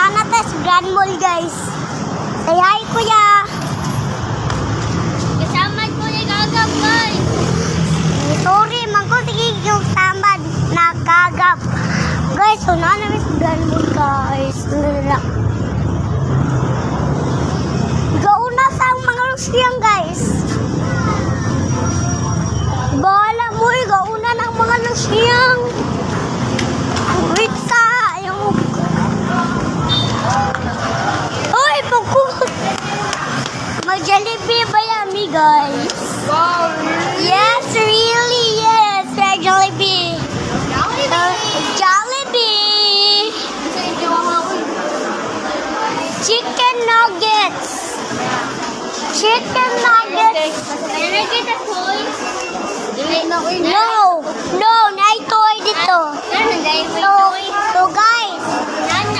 Nanatas Grand Mall, guys. Say hi, kuya. Kasama ko ni Gagap, guys. Sorry, magkutigig yung tambad na kagap. Guys, so nanatas Grand Mall, guys. Gauna sa mga lusyang, guys. Bahala mo, gauna ng mga lusyang. Wait sa, yung... Uy, pagkukot. Mag-Jollibee ba yummy, guys? Wow. Yes, really, yes. Jollibee. Jollibee. Chicken nuggets. Chicken nuggets. Can I get a toy? No, no, na toy dito. Ano, guys? So guys, Ano